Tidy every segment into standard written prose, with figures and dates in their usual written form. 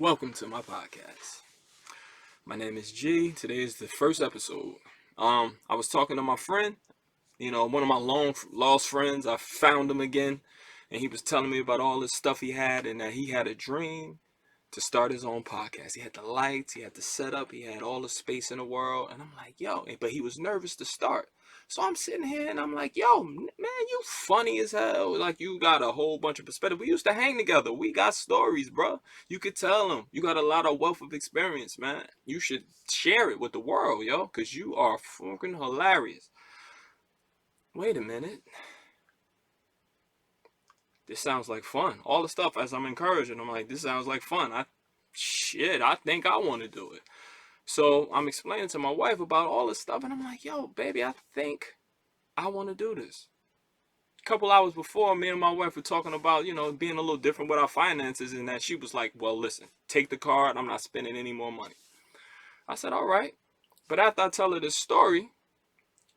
Welcome to my podcast. My name is G. Today is the first episode. I was talking to my friend, one of my long lost friends. I found him again, and he was telling me about all this stuff he had, and that he had a dream to start his own podcast. He had the lights, he had the setup, he had all the space in the world, and I'm like, yo, but he was nervous to start. So I'm sitting here and I'm like, yo, man, you funny as hell. Like, you got a whole bunch of perspective. We used to hang together. We got stories, bro. You could tell them. You got a lot of wealth of experience, man. You should share it with the world, yo, because you are fucking hilarious. Wait a minute. This sounds like fun. All the stuff as I'm encouraging, I'm like, this sounds like fun. I think I want to do it. So I'm explaining to my wife about all this stuff, and I'm like, yo, baby, I think I want to do this. A couple hours before, me and my wife were talking about, being a little different with our finances, and that she was like, well, listen, take the card. I'm not spending any more money. I said, all right. But after I tell her this story,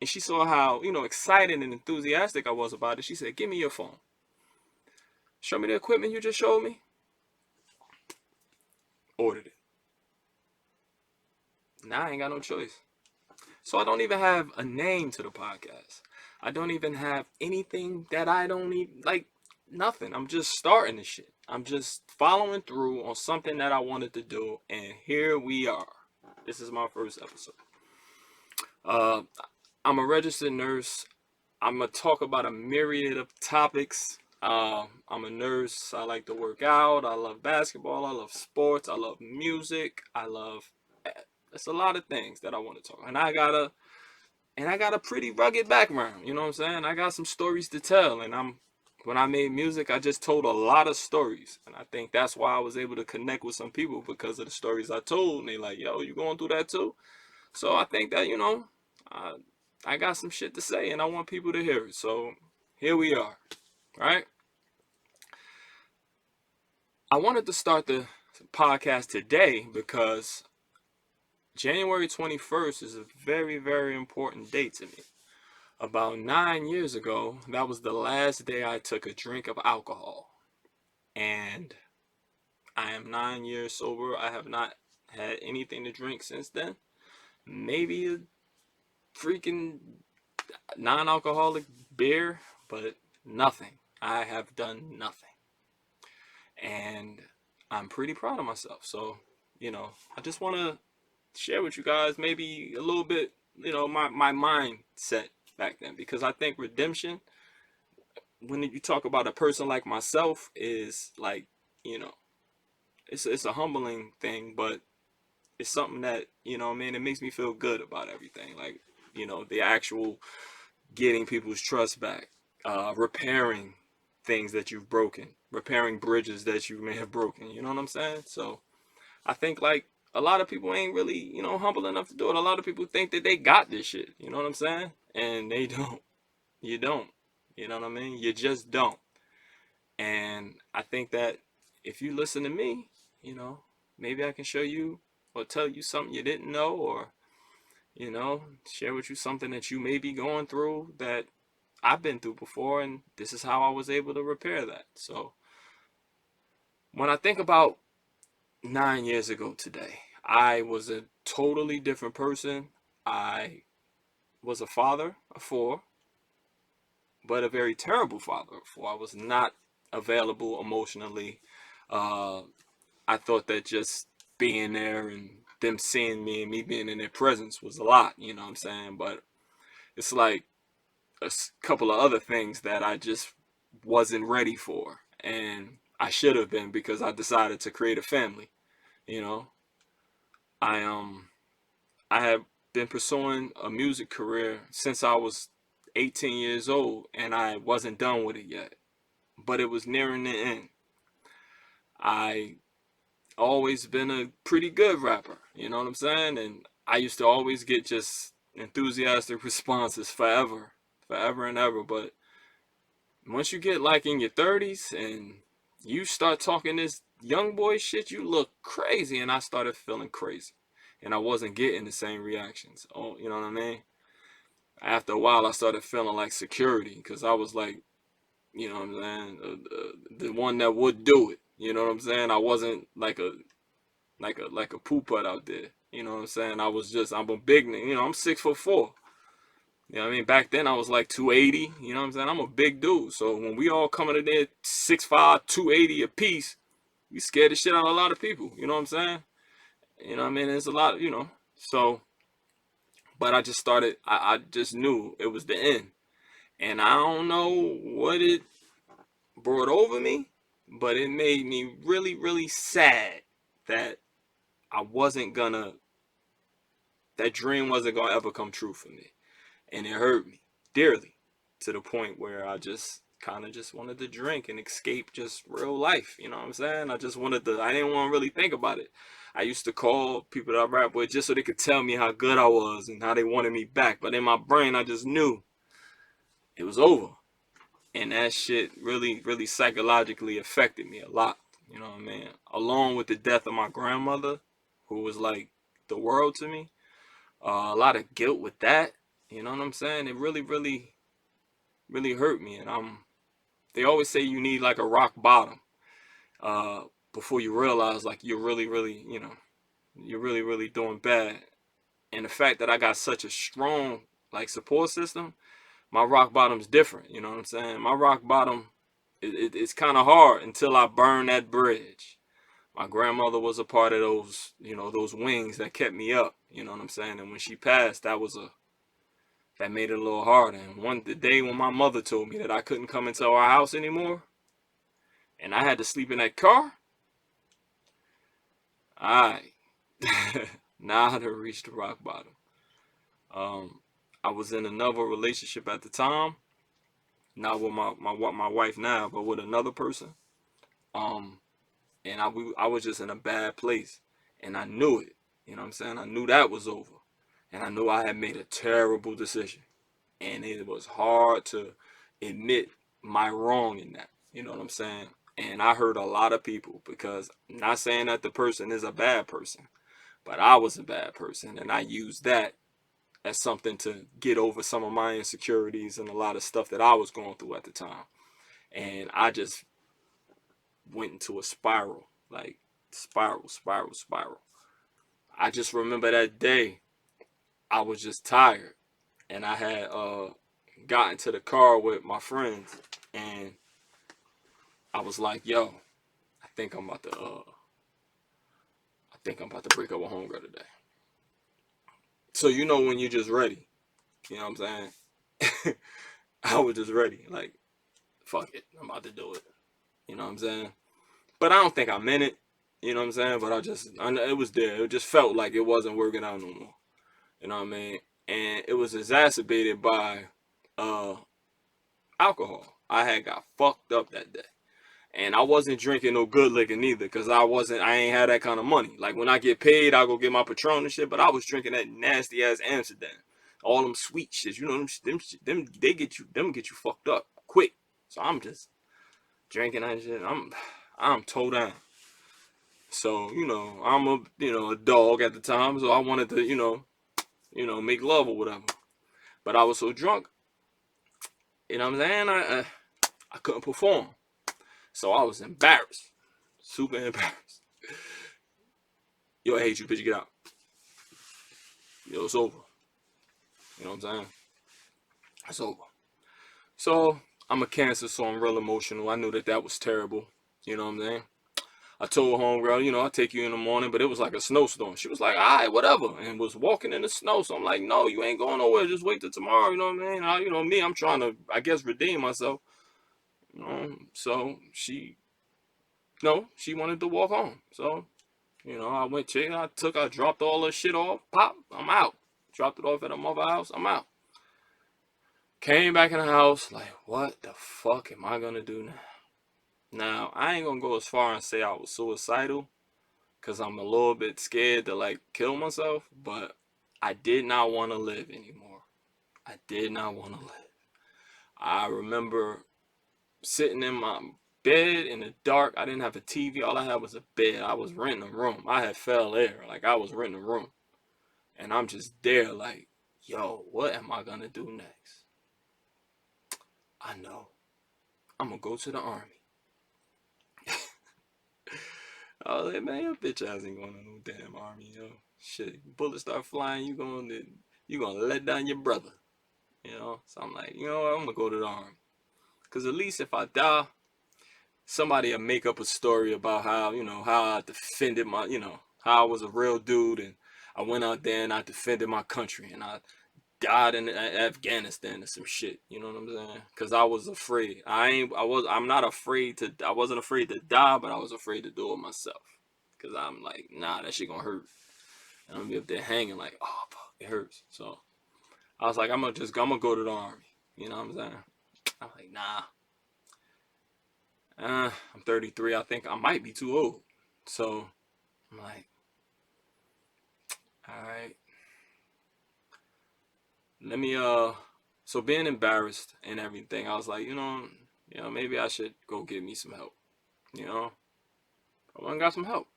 and she saw how, excited and enthusiastic I was about it, she said, give me your phone. Show me the equipment you just showed me. Ordered it. Now I ain't got no choice. So I don't even have a name to the podcast. I don't even have anything that I don't even like. Nothing. I'm just starting this shit. I'm just following through on something that I wanted to do, and here we are. This is my first episode. Uh, I'm a registered nurse. I'm gonna talk about a myriad of topics. I'm a nurse. I like to work out. I love basketball. I love sports. I love music. It's a lot of things that I want to talk. And I got a pretty rugged background. You know what I'm saying? I got some stories to tell. And when I made music, I just told a lot of stories. And I think that's why I was able to connect with some people, because of the stories I told. And they like, yo, you going through that too? So I think that, I got some shit to say, and I want people to hear it. So here we are, right? I wanted to start the podcast today because January 21st is a very, very important date to me. About 9 years ago, that was the last day I took a drink of alcohol. And I am 9 years sober. I have not had anything to drink since then. Maybe a freaking non-alcoholic beer, but nothing. I have done nothing. And I'm pretty proud of myself. So, I just want to share with you guys maybe a little bit, my mindset back then. Because I think redemption, when you talk about a person like myself, is like, it's a humbling thing, but it's something that, it makes me feel good about everything. Like, the actual getting people's trust back, repairing things that you've broken, repairing bridges that you may have broken. You know what I'm saying? So I think, like, a lot of people ain't really, humble enough to do it. A lot of people think that they got this shit. You know what I'm saying? And they don't. You don't. You know what I mean? You just don't. And I think that if you listen to me, maybe I can show you or tell you something you didn't know, or, share with you something that you may be going through that I've been through before, and this is how I was able to repair that. So when I think about 9 years ago today, I was a totally different person. I was a father of four, but a very terrible father of four. I was not available emotionally. Uh, I thought that just being there and them seeing me and me being in their presence was a lot, you know what I'm saying? But it's like a couple of other things that I just wasn't ready for. And I should have been, because I decided to create a family, you know. I I have been pursuing a music career since I was 18 years old, and I wasn't done with it yet. But it was nearing the end. I always been a pretty good rapper, you know what I'm saying? And I used to always get just enthusiastic responses forever and ever. But once you get like in your 30s and you start talking this young boy shit, you look crazy. And I started feeling crazy. And I wasn't getting the same reactions. Oh, you know what I mean? After a while, I started feeling like security, because I was like, you know what I'm saying, the one that would do it. You know what I'm saying? I wasn't like a like a poop putt out there. You know what I'm saying? I'm a big nigga. You know, I'm 6'4". You know what I mean? Back then I was like 280. You know what I'm saying? I'm a big dude. So when we all coming in there 6'5", 280 a piece, we scared the shit out of a lot of people. You know what I'm saying? You know what I mean? There's a lot, you know. So, but I just started. I just knew it was the end, and I don't know what it brought over me, but it made me really, really sad that I wasn't gonna, that dream wasn't gonna ever come true for me. And it hurt me dearly to the point where I just kind of just wanted to drink and escape just real life. You know what I'm saying? I didn't want to really think about it. I used to call people that I rap with just so they could tell me how good I was and how they wanted me back. But in my brain, I just knew it was over. And that shit really, really psychologically affected me a lot. You know what I mean? Along with the death of my grandmother, who was like the world to me. A lot of guilt with that. You know what I'm saying? It really, really, really hurt me. And they always say you need like a rock bottom uh, before you realize like you're really, really, you know, you're really, really doing bad. And the fact that I got such a strong like support system, my rock bottom's different. You know what I'm saying? My rock bottom, it's kind of hard until I burn that bridge. My grandmother was a part of those, you know, those wings that kept me up. You know what I'm saying? And when she passed, that made it a little harder. And the day when my mother told me that I couldn't come into our house anymore, and I had to sleep in that car, I now I had reached the rock bottom. Um, I was in another relationship at the time, not with my wife now, but with another person. Um, and I was just in a bad place, and I knew it. You know what I'm saying? I knew that was over, and I knew I had made a terrible decision, and it was hard to admit my wrong in that. You know what I'm saying? And I hurt a lot of people because I'm not saying that the person is a bad person, but I was a bad person, and I used that as something to get over some of my insecurities and a lot of stuff that I was going through at the time. And I just went into a spiral, like spiral, spiral, spiral. I just remember that day I was just tired, and I had got into the car with my friends, and I was like, "Yo, I think I'm about to, I think I'm about to break up with homegirl today." So you know when you're just ready, you know what I'm saying? I was just ready, like, fuck it, I'm about to do it. You know what I'm saying? But I don't think I meant it. You know what I'm saying? But it was there. It just felt like it wasn't working out no more. You know what I mean? And it was exacerbated by uh alcohol. I had got fucked up that day. And I wasn't drinking no good liquor neither, cause I ain't had that kind of money. Like when I get paid, I go get my Patron and shit. But I was drinking that nasty ass Amsterdam, all them sweet shits. You know them they get you fucked up quick. So I'm just drinking that shit. I'm toe down. So you know I'm a dog at the time. So I wanted to make love or whatever. But I was so drunk, you know what I'm saying? I couldn't perform. So I was embarrassed, super embarrassed. Yo, I hate you, bitch. Get out. Yo, it's over. You know what I'm saying? It's over. So I'm a Cancer, so I'm real emotional. I knew that was terrible. You know what I'm saying? I told homegirl, I'll take you in the morning, but it was like a snowstorm. She was like, all right, whatever, and was walking in the snow. So I'm like, no, you ain't going nowhere. Just wait till tomorrow. You know what I mean? Me, I'm trying to, I guess, redeem myself. So she wanted to walk home. So I went check. I dropped all the shit off. Pop, I'm out. Dropped it off at a mother house. I'm out. Came back in the house, like, what the fuck am I gonna do now? Now, I ain't gonna go as far and say I was suicidal, because I'm a little bit scared to, like, kill myself, but I did not want to live anymore. I did not want to live. I remember sitting in my bed in the dark. I didn't have a TV. All I had was a bed. I was renting a room. I had fell air. Like, I was renting a room. And I'm just there, like, yo, what am I gonna do next? I know. I'm gonna go to the army. I was like, man, your bitch ass ain't going to no damn army, yo. Shit, bullets start flying, you gonna let down your brother, you know. So I'm like, you know what, I'm gonna go to the army, cause at least if I die, somebody will make up a story about how, how I defended my, how I was a real dude and I went out there and I defended my country and I died in Afghanistan or some shit. You know what I'm saying? Because I was afraid. I'm not afraid to. I wasn't afraid to die, but I was afraid to do it myself. Because I'm like, nah, that shit gonna hurt. And I'm gonna be up there hanging like, oh fuck, it hurts. So I was like, I'm gonna go to the army. You know what I'm saying? I'm like, nah. I'm 33. I think I might be too old. So I'm like, all right, let me so being embarrassed and everything, I was like, maybe I should go get me some help. You know, I went and got some help.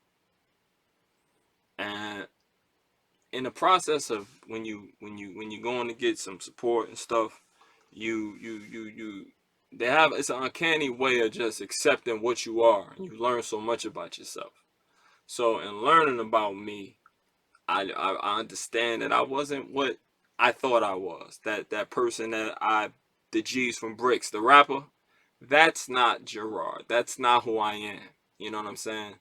And in the process of when you going to get some support and stuff, you they have, it's an uncanny way of just accepting what you are, and you learn so much about yourself. So in learning about me, I understand that I wasn't what I thought I was. That person the G's from Bricks, the rapper, that's not Gerard. That's not who I am. You know what I'm saying?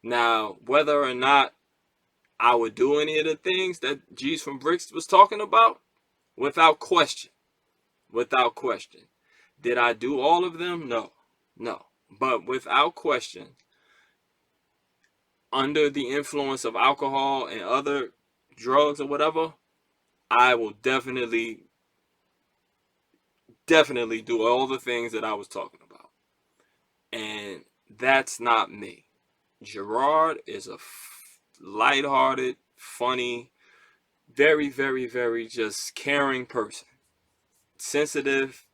Now, whether or not I would do any of the things that G's from Bricks was talking about, without question, without question. Did I do all of them? No, no. But without question, under the influence of alcohol and other drugs or whatever, I will definitely do all the things that I was talking about. And that's not me. Gerard is a lighthearted, funny, very, very, very just caring person. Sensitive,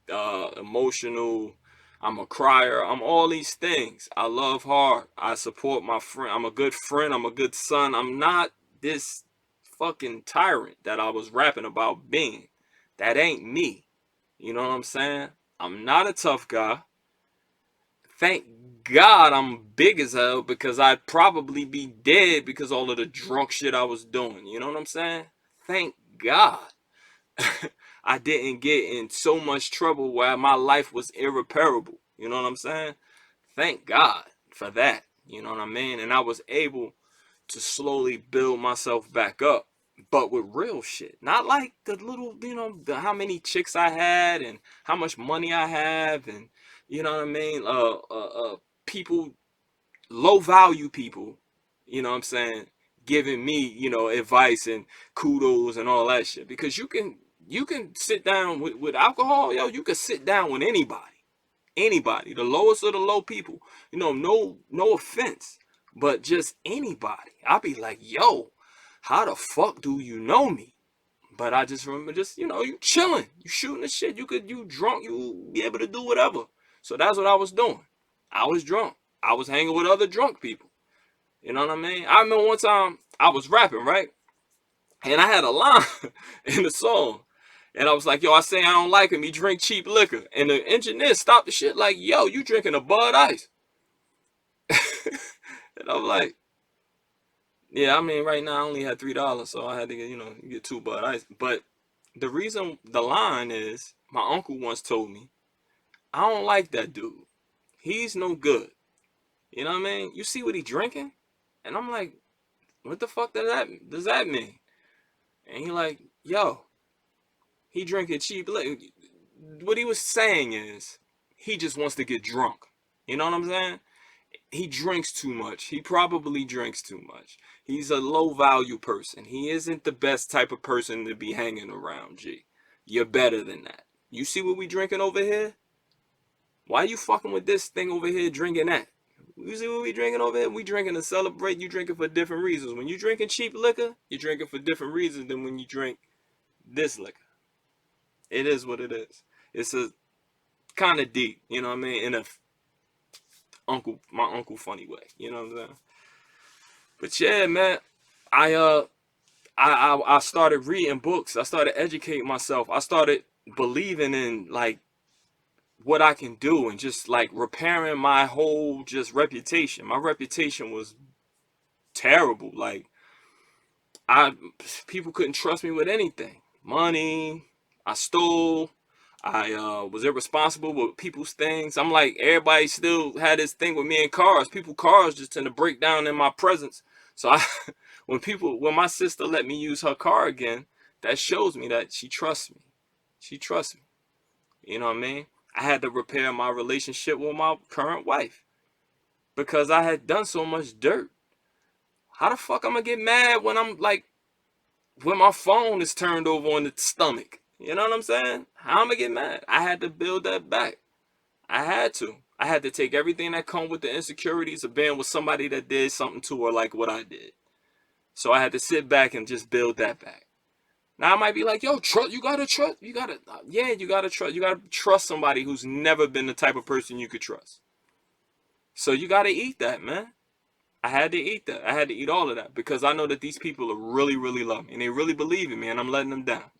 emotional. I'm a crier. I'm all these things. I love hard. I support my friend. I'm a good friend. I'm a good son. I'm not this fucking tyrant that I was rapping about being. That ain't me. You know what I'm saying? I'm not a tough guy. Thank God I'm big as hell, because I'd probably be dead because all of the drunk shit I was doing. You know what I'm saying? Thank God. I didn't get in so much trouble where my life was irreparable. You know what I'm saying? Thank God for that. You know what I mean? And I was able to slowly build myself back up, but with real shit. Not like the little, how many chicks I had and how much money I have, and you know what I mean? People, low value people, you know what I'm saying, giving me, advice and kudos and all that shit. Because you can sit down with alcohol, yo, you can sit down with anybody. Anybody. The lowest of the low people. No offense. But just anybody. I'll be like, yo, how the fuck do you know me? But I just remember, you chilling, you shooting the shit. You drunk, you be able to do whatever. So that's what I was doing. I was drunk. I was hanging with other drunk people. You know what I mean? I remember one time I was rapping, right? And I had a line in the song. And I was like, yo, I say I don't like him. He drink cheap liquor. And the engineer stopped the shit like, yo, you drinking a Bud Ice. And I'm like, yeah, I mean, right now I only had $3, so I had to get two Bud Ice. But the reason, the line is, my uncle once told me, I don't like that dude. He's no good. You know what I mean? You see what he drinking? And I'm like, what the fuck does that mean? And he like, yo, he drinking cheap liquor. What he was saying is, he just wants to get drunk. You know what I'm saying? He drinks too much. He probably drinks too much. He's a low value person. He isn't the best type of person to be hanging around, G. You're better than that. You see what we drinking over here? Why you fucking with this thing over here drinking that? You see what we drinking over here? We drinking to celebrate. You drinking for different reasons. When you drinking cheap liquor, you're drinking for different reasons than when you drink this liquor. It is what it is. It's a kind of deep, you know what I mean? In a my uncle funny way, you know what I'm saying? But yeah, man, I started reading books. I started educating myself. I started believing in, like, what I can do and just like repairing my whole just reputation. My reputation was terrible. Like I people couldn't trust me with anything. Money, I stole, I was irresponsible with people's things. I'm like, everybody still had this thing with me in cars. Cars just tend to break down in my presence. So I when my sister let me use her car again, that shows me that she trusts me. She trusts me. You know what I mean? I had to repair my relationship with my current wife because I had done so much dirt. How the fuck I'm gonna get mad when I'm like when my phone is turned over on the stomach? You know what I'm saying? How am I get mad? I had to build that back. I had to. I had to take everything that come with the insecurities of being with somebody that did something to her like what I did. So I had to sit back and just build that back. Now I might be like, yo, trust. You gotta trust. Yeah, you gotta trust. You gotta trust somebody who's never been the type of person you could trust. So you gotta eat that, man. I had to eat that. I had to eat all of that because I know that these people are really, really love me and they really believe in me and I'm letting them down.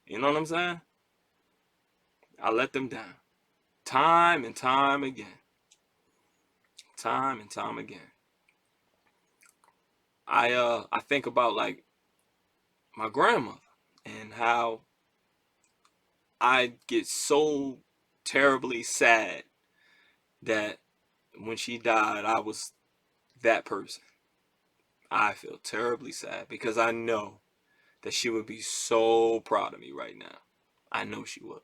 You know what I'm saying? I let them down. Time and time again. Time and time again. I think about like my grandmother and how I get so terribly sad that when she died I was that person. I feel terribly sad because I know that she would be so proud of me right now. I know she would.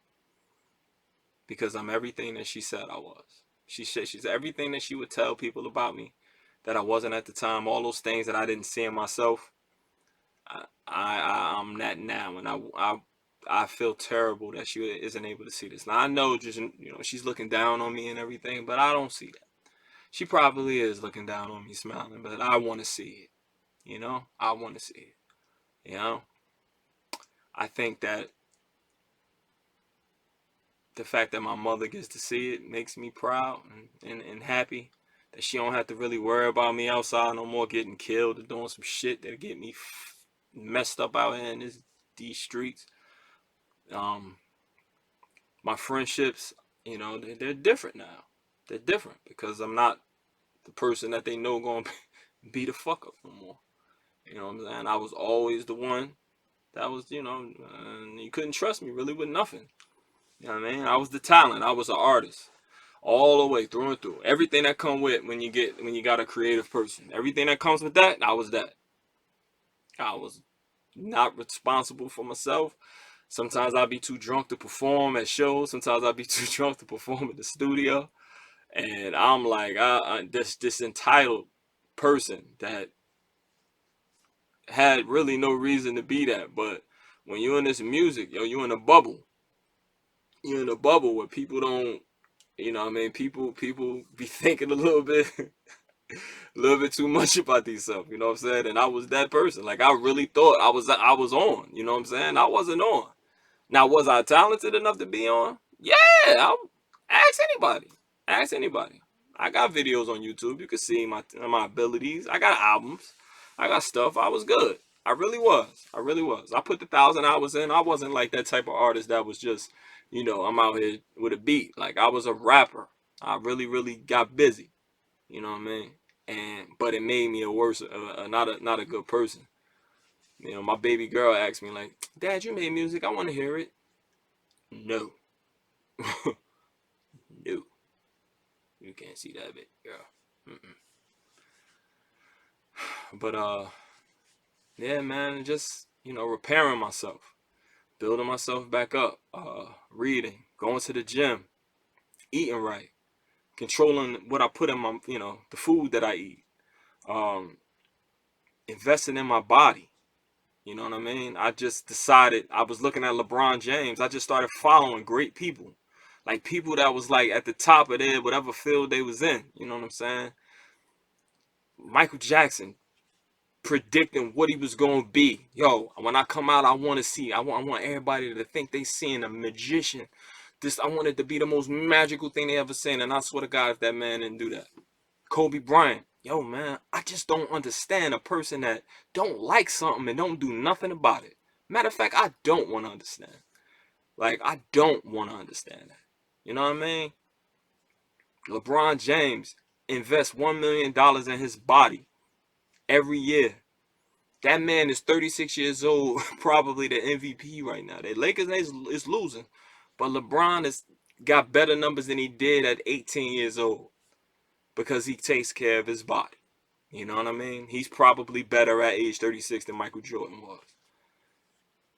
Because I'm everything that she said I was. She's everything that she would tell people about me that I wasn't at the time. All those things that I didn't see in myself. I'm that now, and I feel terrible that she isn't able to see this. Now I know, just she's looking down on me and everything, but I don't see that. She probably is looking down on me, smiling, but I want to see it. I want to see it. You know, I think that the fact that my mother gets to see it makes me proud and happy that she don't have to really worry about me outside no more getting killed or doing some shit that get me messed up out here in these streets. Um, my friendships, they're different now. They're different because I'm not the person that they know gonna beat the fuck up no more. You know what I'm saying? I was always the one that was, you couldn't trust me really with nothing. You know what I mean? I was the talent. I was an artist. All the way through and through. Everything that come with when you got a creative person. Everything that comes with that, I was that. I was not responsible for myself. Sometimes I'd be too drunk to perform at shows. Sometimes I'd be too drunk to perform at the studio. And I'm like, this entitled person that had really no reason to be that. But when you're in this music, yo, you're in a bubble. You're in a bubble where people don't, what I mean, people be thinking a little bit a little bit too much about themselves, you know what I'm saying? And I was that person. Like I really thought I was on, you know what I'm saying? I wasn't on. Now was I talented enough to be on? Yeah, ask anybody. Ask anybody. I got videos on YouTube. You can see my abilities. I got albums. I got stuff. I was good. I really was. I really was. I put the 1,000 hours in. I wasn't like that type of artist that was just, I'm out here with a beat. Like I was a rapper. I really, really got busy. You know what I mean? But it made me a worse, not a good person. My baby girl asked me like, "Dad, you made music. I want to hear it." No, no, you can't see that bit, girl. Mm-mm. But yeah, man, just repairing myself, building myself back up, reading, going to the gym, eating right, controlling what I put in my, the food that I eat, um, investing in my body. You know what I mean? I just decided I was looking at LeBron James. I just started following great people. Like people that was like at the top of their whatever field they was in. You know what I'm saying? Michael Jackson predicting what he was gonna be. Yo, when I come out, I want to see. I want everybody to think they seeing a magician. I want it to be the most magical thing they ever seen. And I swear to God, if that man didn't do that. Kobe Bryant. Yo, man, I just don't understand a person that don't like something and don't do nothing about it. Matter of fact, I don't want to understand. Like, I don't want to understand that. You know what I mean? LeBron James invests $1 million in his body every year. That man is 36 years old, probably the MVP right now. The Lakers is losing, but LeBron has got better numbers than he did at 18 years old because he takes care of his body. You know what I mean? He's probably better at age 36 than Michael Jordan was.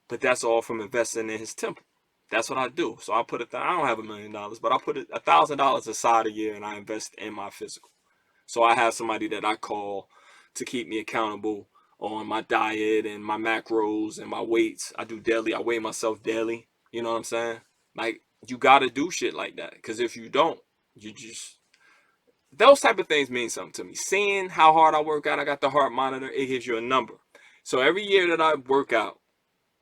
But that's all from investing in his temple. That's what I do. So I don't have $1 million, but I put $1,000 aside a year and I invest in my physical. So I have somebody that I call to keep me accountable on my diet and my macros and my weights. I do daily. I weigh myself daily. You know what I'm saying? Like, you got to do shit like that. Because if you don't, you just... Those type of things mean something to me. Seeing how hard I work out, I got the heart monitor. It gives you a number. So every year that I work out,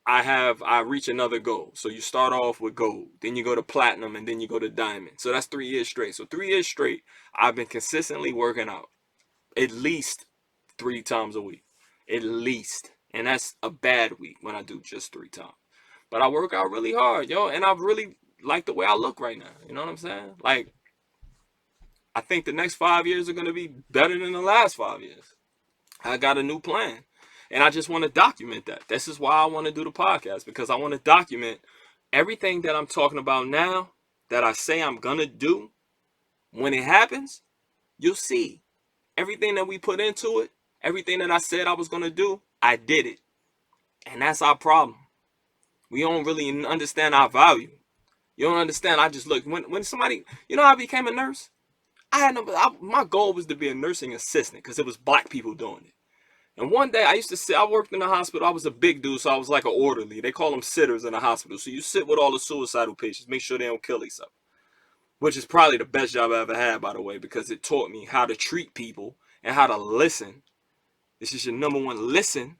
I reach another goal. So you start off with gold, then you go to platinum, and then you go to diamond. So that's 3 years straight. So 3 years straight, I've been consistently working out at least 3 times a week. At least. And that's a bad week when I do just 3 times. But I work out really hard, yo. And I really like the way I look right now. You know what I'm saying? Like, I think the next 5 years are going to be better than the last 5 years. I got a new plan. And I just want to document that. This is why I want to do the podcast. Because I want to document everything that I'm talking about now, that I say I'm going to do. When it happens, you'll see. Everything that we put into it, everything that I said I was going to do, I did it. And that's our problem. We don't really understand our value. You don't understand. I just look, when somebody, you know how I became a nurse? My goal was to be a nursing assistant because it was black people doing it. And one day I worked in the hospital. I was a big dude, so I was like an orderly. They call them sitters in the hospital. So you sit with all the suicidal patients, make sure they don't kill themselves. Which is probably the best job I ever had, by the way, because it taught me how to treat people and how to listen. This is your number one, listen.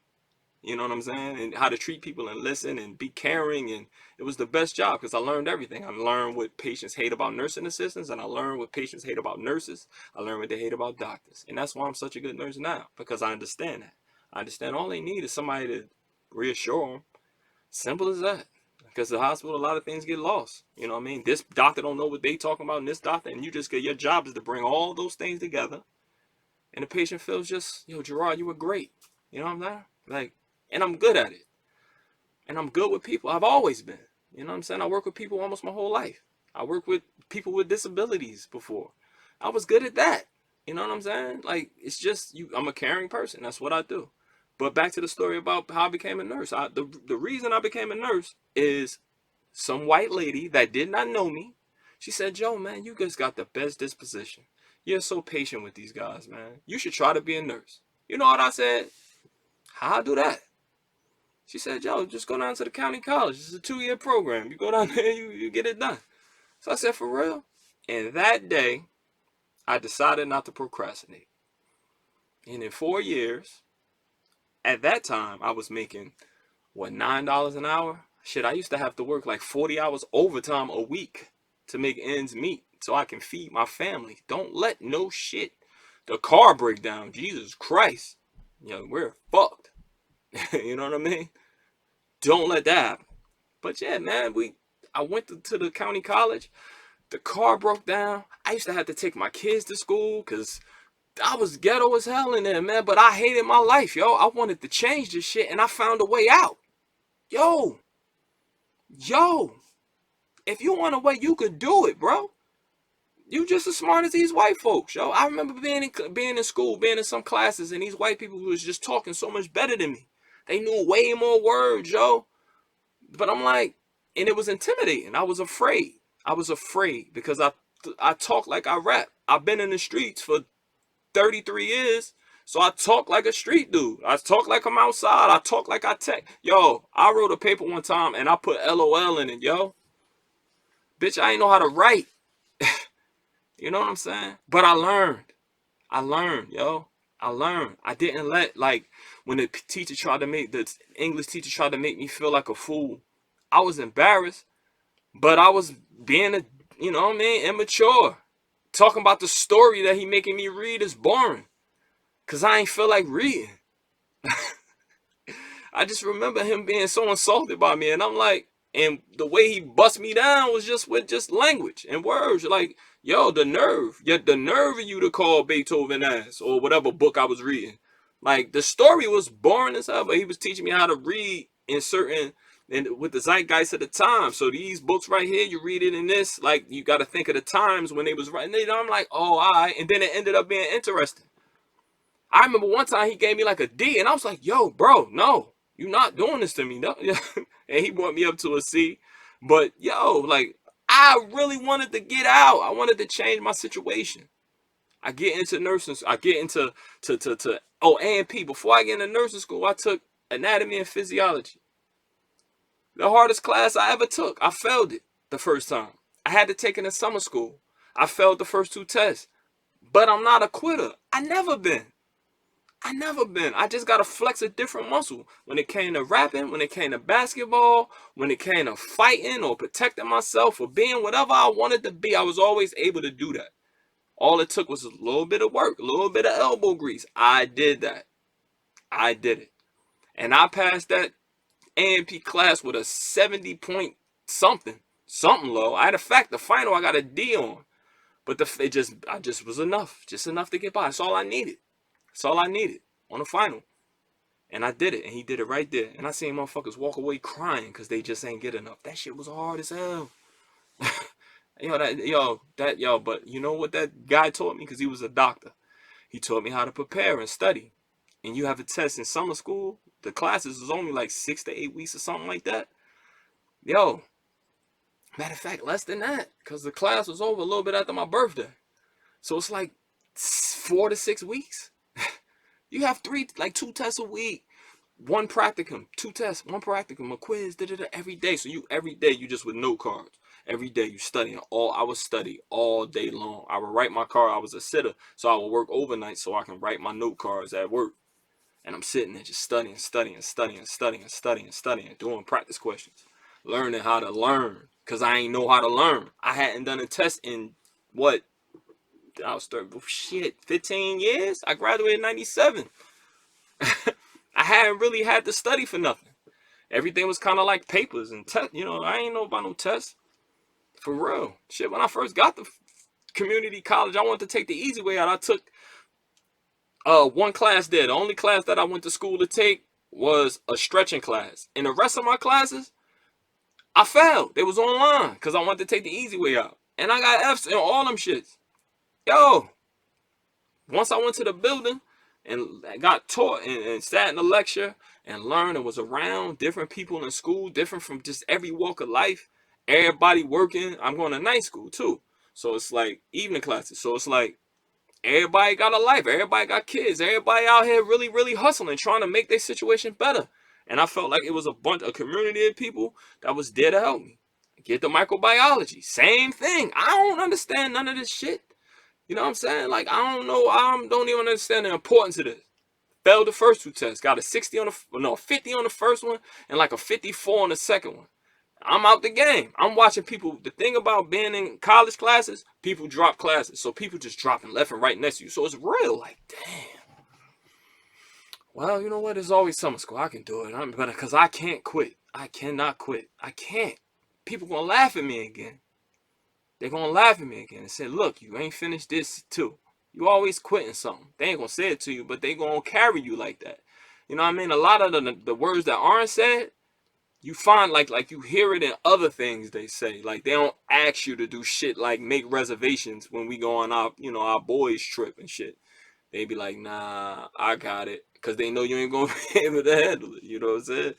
You know what I'm saying? And how to treat people and listen and be caring. And it was the best job because I learned everything. I learned what patients hate about nursing assistants, and I learned what patients hate about nurses. I learned what they hate about doctors. And that's why I'm such a good nurse now, because I understand that. I understand all they need is somebody to reassure them. Simple as that. Because the hospital, a lot of things get lost. You know what I mean? This doctor don't know what they talking about, and this doctor, and you just get, your job is to bring all those things together. And the patient feels just, yo, Gerard, you were great. You know what I'm saying? Like, and I'm good at it. And I'm good with people. I've always been. You know what I'm saying? I work with people almost my whole life. I worked with people with disabilities before. I was good at that. You know what I'm saying? Like, it's just, I'm a caring person. That's what I do. But back to the story about how I became a nurse. The reason I became a nurse is some white lady that did not know me. She said, Joe, man, you just got the best disposition. You're so patient with these guys, man. You should try to be a nurse. You know what I said? How I do that? She said, Joe, just go down to the county college. It's a 2-year program. You go down there, you get it done. So I said, for real? And that day, I decided not to procrastinate. And in 4 years, at that time, I was making, $9 an hour? Shit, I used to have to work like 40 hours overtime a week to make ends meet so I can feed my family. Don't let no shit, the car break down. Jesus Christ. We're fucked. You know what I mean? Don't let that happen. But yeah, man, I went to the county college. The car broke down. I used to have to take my kids to school because I was ghetto as hell in there, man. But I hated my life, yo. I wanted to change this shit, and I found a way out. Yo, if you want a way, you could do it, bro. You just as smart as these white folks, yo. I remember being in school, being in some classes, and these white people who was just talking so much better than me. They knew way more words, yo. But I'm like, and it was intimidating. I was afraid. Because I talk like I rap. I've been in the streets for 33 years, so I talk like a street dude. I talk like I'm outside. I talk like I tech. Yo, I wrote a paper one time and I put LOL in it, yo. Bitch, I ain't know how to write. You know what I'm saying? But I learned, yo. I learned. I didn't let, like, when the English teacher tried to make me feel like a fool, I was embarrassed, but I was being immature. Talking about the story that he making me read is boring, because I ain't feel like reading. I just remember him being so insulted by me, and I'm like, And the way he bust me down was just with just language and words. Like, yo, the nerve. Yet the nerve of you to call Beethoven ass or whatever book I was reading. Like, the story was boring as hell, but he was teaching me how to read in certain and with the zeitgeist of the time. So these books right here, you read it in this, like you got to think of the times when they was writing. I'm like, oh, all right. And then it ended up being interesting. I remember one time he gave me like a D, and I was like, yo, bro, no, you're not doing this to me. No. And he brought me up to a C. But yo, like, I really wanted to get out. I wanted to change my situation. I get into nursing. I get into A&P. Before I get into nursing school, I took anatomy and physiology. The hardest class I ever took. I failed it the first time. I had to take it in summer school. I failed the first 2 tests. But I'm not a quitter. I never been. I just got to flex a different muscle. When it came to rapping, when it came to basketball, when it came to fighting or protecting myself or being whatever I wanted to be, I was always able to do that. All it took was a little bit of work, a little bit of elbow grease. I did that. I did it. And I passed that A&P class with a 70 point something low. I had a fact, the final I got a D on. But I just was enough. Just enough to get by. That's all I needed. That's all I needed on the final. And I did it, and he did it right there. And I seen motherfuckers walk away crying because they just ain't get enough. That shit was hard as hell. But you know what that guy taught me? Because he was a doctor. He taught me how to prepare and study. And you have a test in summer school. The classes was only like 6 to 8 weeks or something like that. Yo, matter of fact, less than that. Because the class was over a little bit after my birthday. So it's like 4 to 6 weeks. You have 2 tests a week. 1 practicum, 2 tests, 1 practicum, a quiz, every day. So every day you just with note cards. Every day you studying. I would study all day long. I would write my card. I was a sitter, so I would work overnight so I can write my note cards at work. And I'm sitting there just studying, doing practice questions, learning how to learn, because I ain't know how to learn. I hadn't done a test in what? I was 15 years. I graduated in 97. I hadn't really had to study for nothing. Everything was kind of like papers and tests. I ain't know about no tests. For real. Shit, when I first got to community college, I wanted to take the easy way out. I took 1 class there. The only class that I went to school to take was a stretching class. And the rest of my classes, I failed. They was online because I wanted to take the easy way out. And I got F's in all them shits. Yo, once I went to the building and got taught and sat in the lecture and learned and was around different people in school, different from just every walk of life, everybody working. I'm going to night school too. So it's like evening classes. So it's like everybody got a life. Everybody got kids. Everybody out here really, really hustling, trying to make their situation better. And I felt like it was a community of people that was there to help me. Get the microbiology. Same thing. I don't understand none of this shit. You know what I'm saying? Like, I don't know. I don't even understand the importance of this. Failed the first 2 tests. Got a 50 on the first one and like a 54 on the second one. I'm out the game. I'm watching people. The thing about being in college classes, people drop classes. So people just dropping left and right next to you. So it's real. Like, damn. Well, you know what? There's always summer school. I can do it. Because I can't quit. I cannot quit. I can't. People gonna laugh at me again. They're going to laugh at me again and say, look, you ain't finished this too. You always quitting something. They ain't going to say it to you, but they going to carry you like that. You know what I mean? A lot of the words that aren't said, you find like you hear it in other things they say. Like they don't ask you to do shit like make reservations when we go on our boys trip and shit. They be like, nah, I got it. Because they know you ain't going to be able to handle it. You know what I'm saying?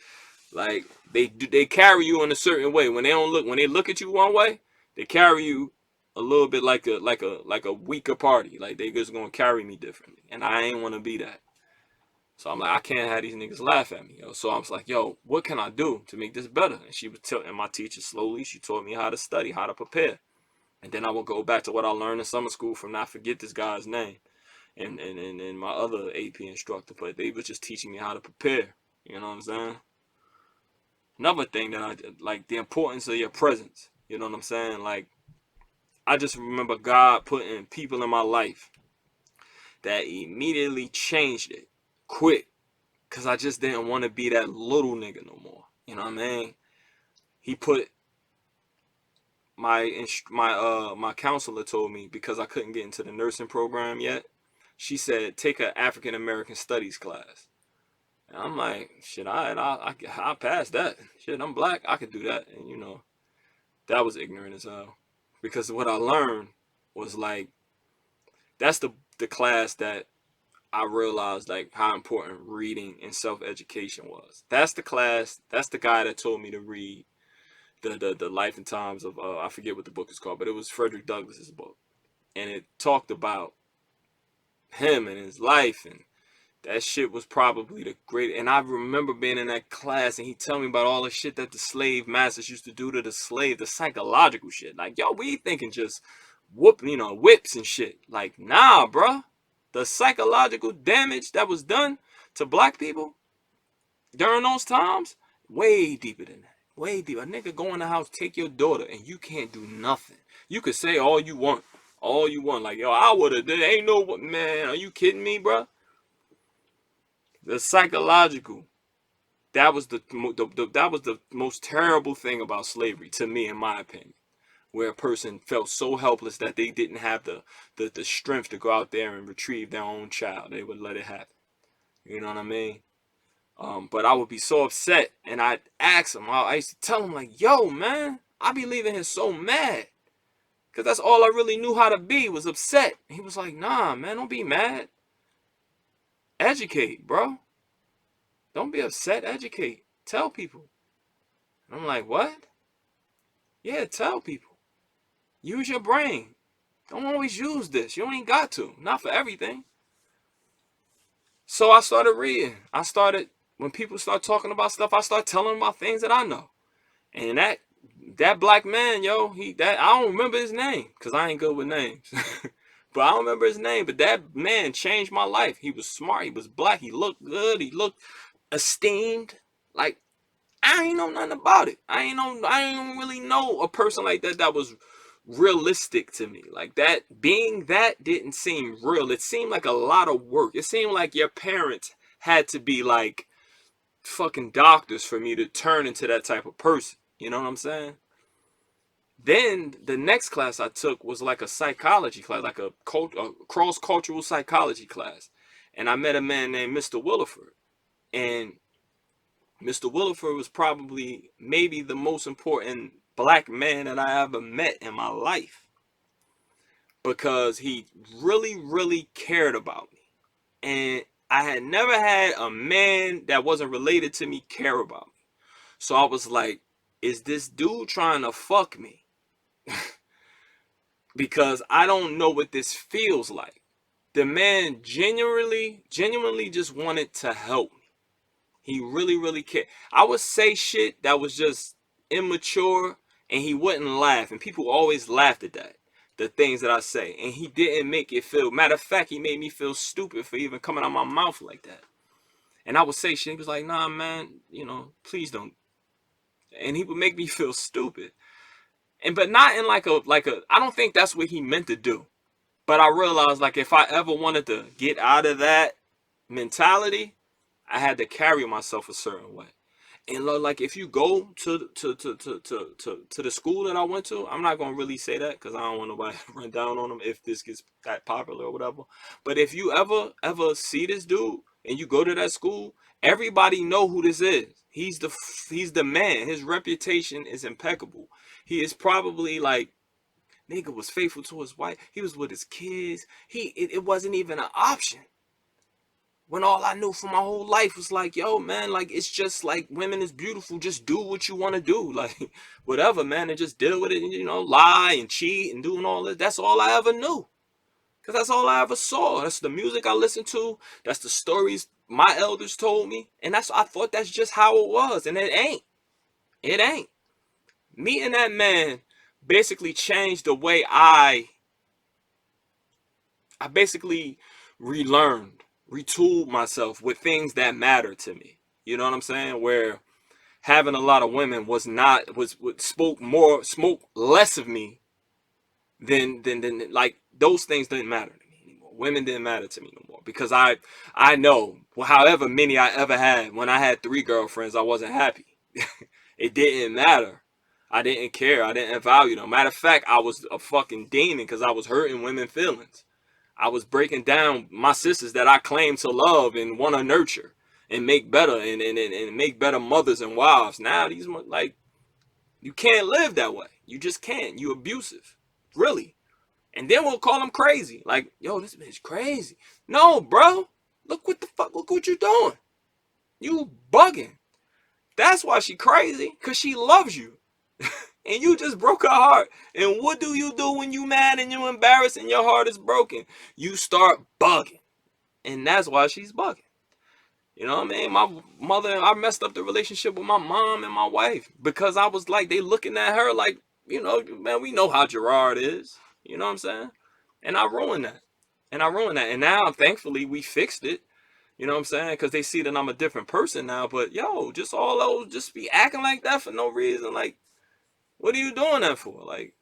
Like they carry you in a certain way. When they look at you one way, they carry you a little bit like a weaker party. Like they just gonna carry me differently, and I ain't want to be that. So I'm like, I can't have these niggas laugh at me, yo. So I was like, yo, what can I do to make this better? And she was telling my teacher slowly. She taught me how to study, how to prepare, and then I would go back to what I learned in summer school from not forget this guy's name, and my other AP instructor. But they were just teaching me how to prepare. You know what I'm saying? Another thing that I did, like the importance of your presence. You know what I'm saying? Like, I just remember God putting people in my life that immediately changed it quick. Because I just didn't want to be that little nigga no more. You know what I mean? he put my counselor told me, because I couldn't get into the nursing program yet, she said take an African American studies class. And I'm like, shit, I passed that. Shit, I'm black, I could do that. And that was ignorant as hell, because what I learned was like, that's the class that I realized like how important reading and self-education was. That's the class. That's the guy that told me to read the Life and Times of I forget what the book is called, but it was Frederick Douglass's book, and it talked about him and his life, and that shit was probably the great. And I remember being in that class, and he tell me about all the shit that the slave masters used to do to the slave, the psychological shit. Like, yo, we thinking just whips and shit. Like, nah, bruh. The psychological damage that was done to black people during those times, way deeper than that. Way deeper. A nigga go in the house, take your daughter, and you can't do nothing. You could say all you want. All you want. Like, yo, I would have. There ain't no, man, are you kidding me, bruh? The psychological. That was that was the most terrible thing about slavery, to me, in my opinion. Where a person felt so helpless that they didn't have the strength to go out there and retrieve their own child. They would let it happen. You know what I mean? But I would be so upset, and I'd ask him. I used to tell him, like, yo, man, I be leaving here so mad. Because that's all I really knew how to be, was upset. And he was like, nah, man, don't be mad. Educate, bro. Don't be upset, educate. Tell people. And I'm like, what? Yeah, tell people. Use your brain. Don't always use this. You ain't got to. Not for everything. So I started reading. When people start talking about stuff, I start telling them about things that I know. And that black man, yo, I don't remember his name, because I ain't good with names. But I don't remember his name. But that man changed my life. He was smart. He was black. He looked good. He looked esteemed. Like, I ain't know nothing about it. I ain't really know a person like that was realistic to me. Like, that being that didn't seem real. It seemed like a lot of work. It seemed like your parents had to be like fucking doctors for me to turn into that type of person. You know what I'm saying? Then the next class I took was like a psychology class, like a cross-cultural psychology class. And I met a man named Mr. Williford. And Mr. Williford was probably maybe the most important black man that I ever met in my life, because he really, really cared about me. And I had never had a man that wasn't related to me care about me. So I was like, is this dude trying to fuck me? Because I don't know what this feels like. The man genuinely just wanted to help me. He really, really cared. I would say shit that was just immature, and he wouldn't laugh. And people always laughed at that, the things that I say. And he didn't make it feel, matter of fact, he made me feel stupid for even coming out my mouth like that. And I would say shit. He was like, nah, man, please don't. And he would make me feel stupid. But not in like a, I don't think that's what he meant to do. But I realized, like, if I ever wanted to get out of that mentality, I had to carry myself a certain way. And like, if you go to the school that I went to, I'm not gonna really say that because I don't want nobody to run down on them if this gets that popular or whatever. But if you ever see this dude and you go to that school, everybody know who this is. He's the man. His reputation is impeccable. He is probably like, nigga was faithful to his wife. He was with his kids. It wasn't even an option. When all I knew for my whole life was like, yo, man, like, it's just like, women is beautiful. Just do what you want to do. Like, whatever, man, and just deal with it and, lie and cheat and doing all this. That's all I ever knew. Because that's all I ever saw. That's the music I listened to. That's the stories my elders told me. And I thought that's just how it was. And it ain't. It ain't. Meeting that man basically changed the way I basically relearned, retooled myself with things that matter to me. You know what I'm saying? Where having a lot of women spoke less of me than like, those things didn't matter to me anymore. Women didn't matter to me no more, because I know, however many I ever had, when I had 3 girlfriends, I wasn't happy. It didn't matter. I didn't care. I didn't value them. Matter of fact, I was a fucking demon because I was hurting women's feelings. I was breaking down my sisters that I claim to love and want to nurture and make better and make better mothers and wives. Now these, like, you can't live that way. You just can't. You abusive, really. And then we'll call them crazy. Like, yo, this bitch crazy. No, bro. Look what the fuck. Look what you're doing. You bugging. That's why she crazy. Cause she loves you. And you just broke her heart. And what do you do when you mad and you embarrassed and your heart is broken? You start bugging. And that's why she's bugging. You know what I mean? My mother, I messed up the relationship with my mom and my wife because I was like, they looking at her like, you know, man, we know how Gerard is. You know what I'm saying? And I ruined that. And now, thankfully, we fixed it. You know what I'm saying? Because they see that I'm a different person now. But, yo, just all those, just be acting like that for no reason. Like, what are you doing that for? Like,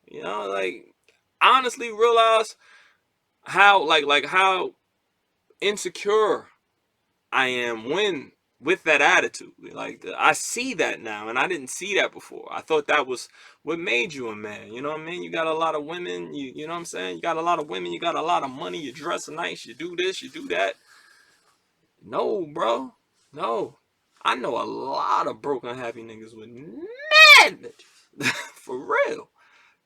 you know, like, honestly realize how, like how insecure I am when with that attitude. Like, I see that now, and I didn't see that before. I thought that was what made you a man. You know what I mean? You got a lot of women. You know what I'm saying? You got a lot of women. You got a lot of money. You dress nice. You do this. You do that. No, bro. No. I know a lot of broken, happy niggas with mad bitches. For real.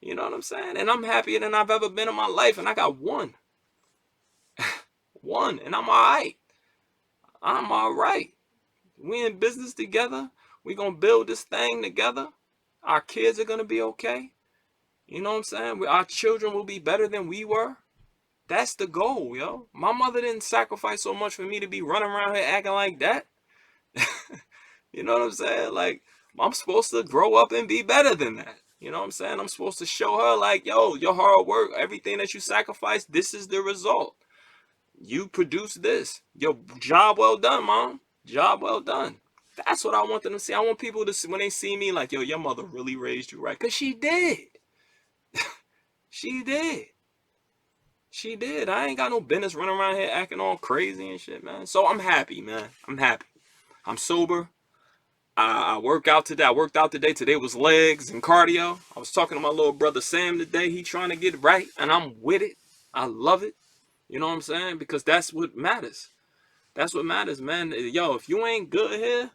You know what I'm saying? And I'm happier than I've ever been in my life, and I got one. One, and I'm all right. I'm all right. We in business together. We gonna build this thing together. Our kids are gonna be okay. You know what I'm saying? Our children will be better than we were. That's the goal, yo. My mother didn't sacrifice so much for me to be running around here acting like that. You know what I'm saying? Like, I'm supposed to grow up and be better than that. You know what I'm saying? I'm supposed to show her, like, yo, your hard work, everything that you sacrificed, this is the result. You produce this. Your job well done, mom. Job well done. That's what I want them to see. I want people to see, when they see me, like, yo, your mother really raised you right. Because she did. She did. She did. I ain't got no business running around here acting all crazy and shit, man. So I'm happy, man. I'm happy. I'm sober. I work out today. I worked out today. Today was legs and cardio. I was talking to my little brother Sam today. He trying to get right, and I'm with it. I love it. You know what I'm saying? Because that's what matters. That's what matters, man. Yo, if you ain't good here,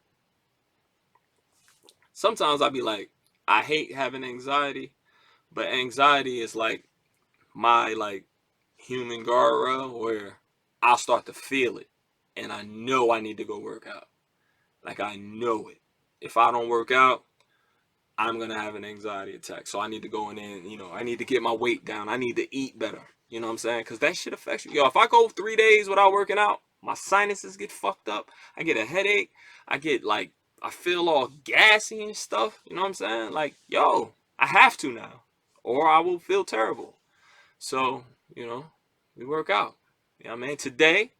sometimes I be like, I hate having anxiety, but anxiety is like my like human guardrail where I'll start to feel it, and I know I need to go work out. Like, I know it. If I don't work out, I'm going to have an anxiety attack. So I need to go in there and, you know, I need to get my weight down. I need to eat better. You know what I'm saying? Because that shit affects you. Yo, if I go 3 days without working out, my sinuses get fucked up. I get a headache. I get, like, I feel all gassy and stuff. You know what I'm saying? Like, yo, I have to now, or I will feel terrible. So, you know, we work out. You know what I mean? Today,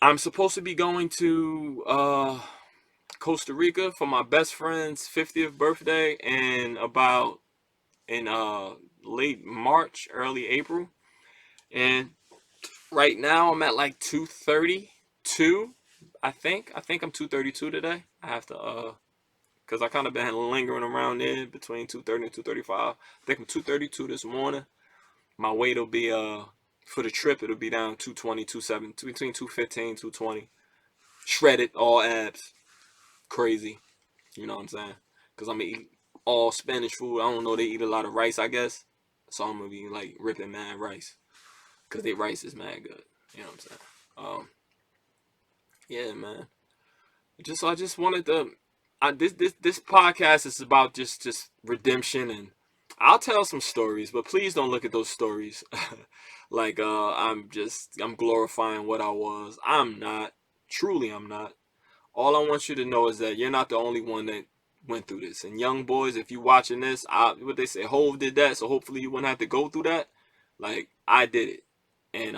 I'm supposed to be going to Costa Rica for my best friend's 50th birthday in late March, early April. And right now I'm at like 232, I think. I think I'm 232 today. I have to because I kind of been lingering around there between 230 and 235. I think I'm 232 this morning. My weight will be for the trip it'll be down 220, 27, between 215, 220. Shredded, all abs. Crazy. You know what I'm saying? Because I'm going to eat all Spanish food. I don't know, they eat a lot of rice, I guess. So I'm going to be like ripping mad rice. Because their rice is mad good. You know what I'm saying? Yeah, man. I just wanted to... This podcast is about just redemption, and I'll tell some stories, but please don't look at those stories like I'm glorifying what I was. I'm not. Truly, I'm not. All I want you to know is that you're not the only one that went through this. And young boys, if you watching this, what they say, Hove did that, so hopefully you wouldn't have to go through that. Like, I did it. And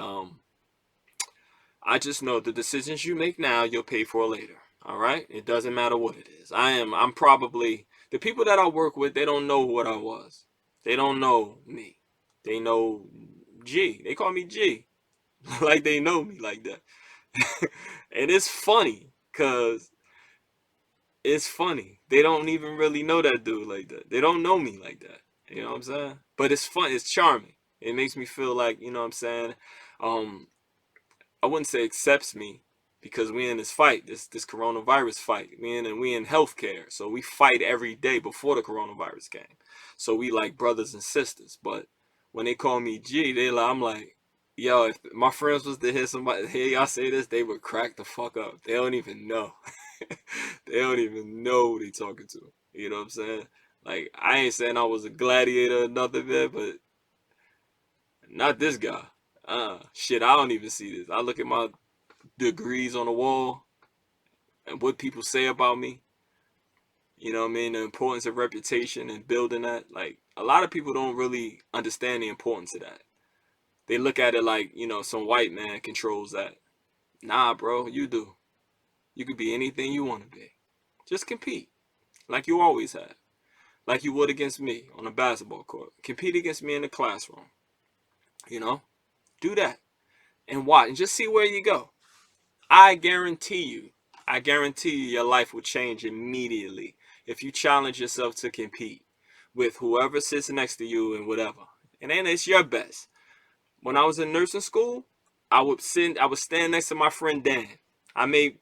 I just know the decisions you make now, you'll pay for later. All right? It doesn't matter what it is. I'm probably, the people that I work with, they don't know what I was. They don't know me. They know G. They call me G. Like they know me like that. And it's funny, because it's funny. They don't even really know that dude like that. They don't know me like that. You know what I'm saying? But it's fun. It's charming. It makes me feel like, you know what I'm saying? Um, I wouldn't say accepts me because we in this fight, this coronavirus fight. We in healthcare, so we fight every day before the coronavirus came. So we like brothers and sisters. But when they call me G, I'm like, yo, if my friends was to hear y'all say this, they would crack the fuck up. They don't even know. They don't even know who they talking to. You know what I'm saying? Like, I ain't saying I was a gladiator or nothing, man, but not this guy. Shit, I don't even see this. I look at my degrees on the wall and what people say about me. You know what I mean? The importance of reputation and building that. Like, a lot of people don't really understand the importance of that. They look at it like, some white man controls that. Nah, bro, you do. You could be anything you want to be. Just compete like you always have. Like you would against me on a basketball court. Compete against me in the classroom. You know? Do that. And watch. And just see where you go. I guarantee you, your life will change immediately if you challenge yourself to compete with whoever sits next to you and whatever. And then it's your best. When I was in nursing school, I would stand next to my friend Dan. I made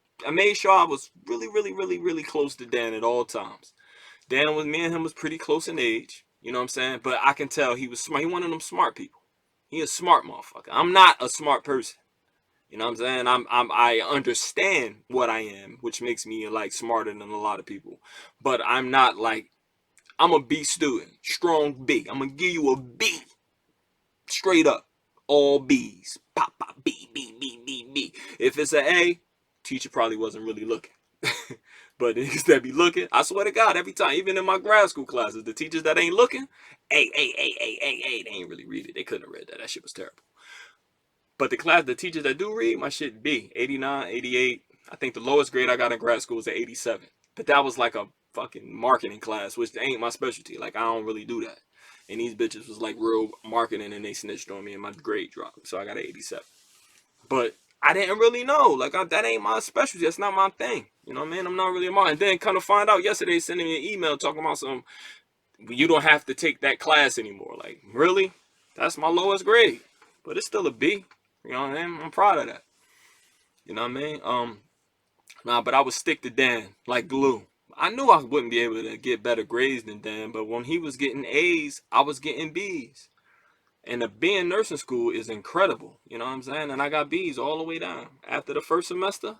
sure I was really, really, really, really close to Dan at all times. Me and him was pretty close in age. You know what I'm saying? But I can tell he was smart. He one of them smart people. He a smart motherfucker. I'm not a smart person. You know what I'm saying? I understand what I am, which makes me like smarter than a lot of people. But I'm not like, I'm a B student, strong B. I'm gonna give you a B, straight up, all B's, pop pop B B B B B. If it's an A, teacher probably wasn't really looking. But niggas that be looking, I swear to God, every time, even in my grad school classes, the teachers that ain't looking, they ain't really read it. They couldn't have read that. That shit was terrible. But the teachers that do read, my shit B, 89, 88. I think the lowest grade I got in grad school was an 87. But that was like a fucking marketing class, which ain't my specialty. Like, I don't really do that. And these bitches was like real marketing, and they snitched on me and my grade dropped. So I got an 87. But I didn't really know. Like, that ain't my specialty. That's not my thing. You know what I mean? I'm not really a marketing. And then kind of find out yesterday, sending me an email talking about you don't have to take that class anymore. Like, really? That's my lowest grade. But it's still a B. You know what I mean? I'm proud of that. You know what I mean? But I would stick to Dan like glue. I knew I wouldn't be able to get better grades than Dan, but when he was getting A's, I was getting B's. And the B in nursing school is incredible. You know what I'm saying? And I got B's all the way down. After the first semester,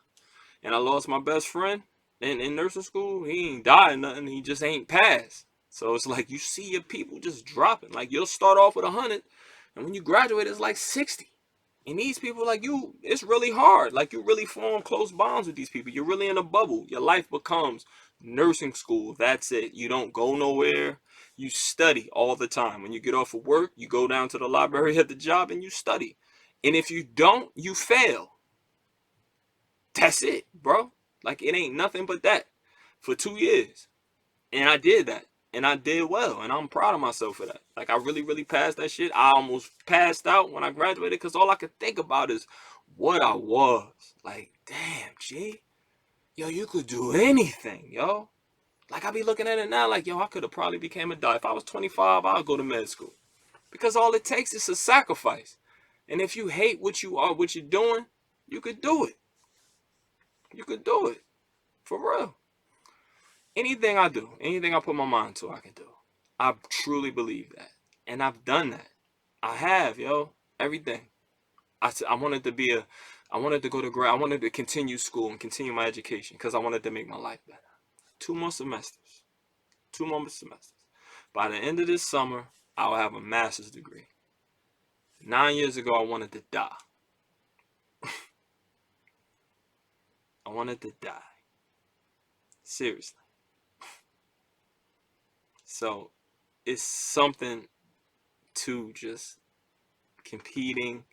and I lost my best friend in nursing school, he ain't died or nothing. He just ain't passed. So it's like you see your people just dropping. Like, you'll start off with 100, and when you graduate, it's like 60. And these people, like you, it's really hard. Like, you really form close bonds with these people. You're really in a bubble. Your life becomes nursing school. That's it. You don't go nowhere. You study all the time. When you get off of work, you go down to the library at the job and you study. And if you don't, you fail. That's it, bro. Like, it ain't nothing but that for 2 years. And I did that. And I did well. And I'm proud of myself for that. Like, I really, really passed that shit. I almost passed out when I graduated because all I could think about is what I was. Like, damn, G. Yo, you could do anything, yo. Like, I be looking at it now like, yo, I could have probably became a doctor. If I was 25, I'll go to med school. Because all it takes is a sacrifice. And if you hate what you are, what you're doing, you could do it. You could do it. For real. Anything I do, anything I put my mind to, I can do. I truly believe that. And I've done that. I have, yo. Everything. I wanted to go to grad. I wanted to continue school and continue my education because I wanted to make my life better. 2 more semesters. 2 more semesters. By the end of this summer, I'll have a master's degree. 9 years ago, I wanted to die. I wanted to die. Seriously. So, it's something to just competing,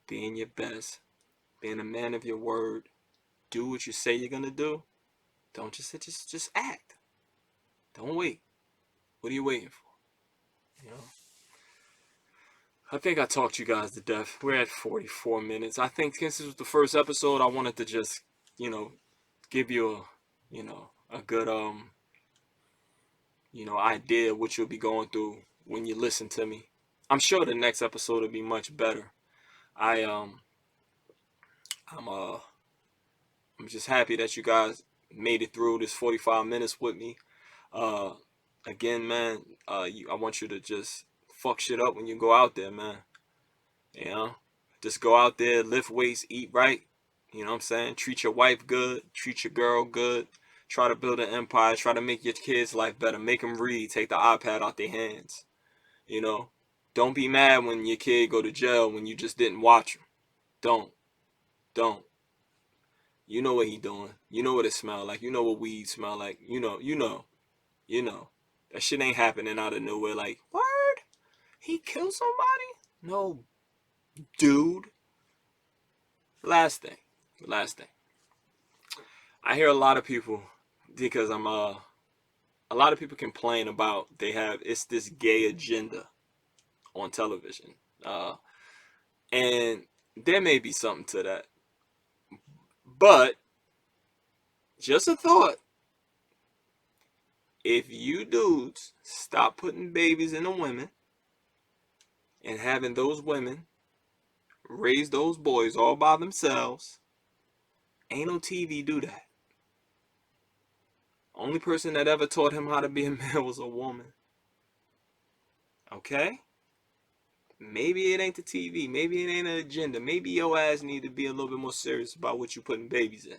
being your best, being a man of your word, do what you say you're gonna do. Don't just act. Don't wait. What are you waiting for? You know? I think I talked you guys to death. We're at 44 minutes. I think since this was the first episode, I wanted to just, give you good idea of what you'll be going through when you listen to me. I'm sure the next episode will be much better. I I'm uh I'm just happy that you guys made it through this 45 minutes with me. Uh Again, man, I want you to just fuck shit up when you go out there, man. You know? Just go out there, lift weights, eat right. You know what I'm saying? Treat your wife good, treat your girl good. Try to build an empire, try to make your kids' life better. Make them read, take the iPad out their hands. You know? Don't be mad when your kid go to jail when you just didn't watch him. Don't. You know what he doing. You know what it smell like. You know what weed smell like. You know. That shit ain't happening out of nowhere like, word? He killed somebody? No, dude. Last thing. I hear a lot of people, because a lot of people complain about it's this gay agenda on television. And there may be something to that. But just a thought. If you dudes stop putting babies in the women and having those women raise those boys all by themselves, ain't no TV do that. Only person that ever taught him how to be a man was a woman. Okay? Maybe it ain't the TV. Maybe it ain't an agenda. Maybe your ass need to be a little bit more serious about what you putting babies in.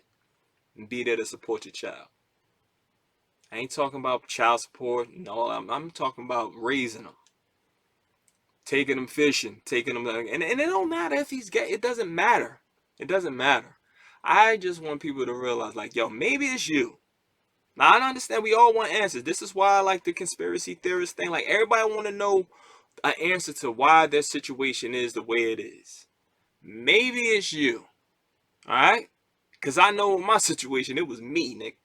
And be there to support your child. I ain't talking about child support. No, I'm talking about raising them. Taking them fishing. Taking them... And it don't matter if he's gay. It doesn't matter. It doesn't matter. I just want people to realize, like, yo, maybe it's you. Now, I understand we all want answers. This is why I like the conspiracy theorist thing. Like, everybody want to know an answer to why their situation is the way it is. Maybe it's you. Alright? Because I know in my situation, it was me, Nick.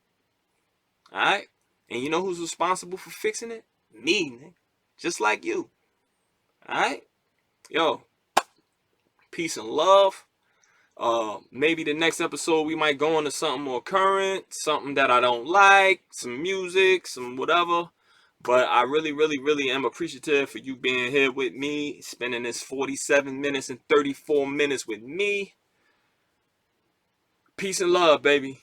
Alright? And you know who's responsible for fixing it? Me, Nick. Just like you. Alright? Yo. Peace and love. Maybe the next episode we might go into something more current. Something that I don't like. Some music. Some whatever. But I really, really, really am appreciative for you being here with me. Spending this 47 minutes and 34 minutes with me. Peace and love, baby.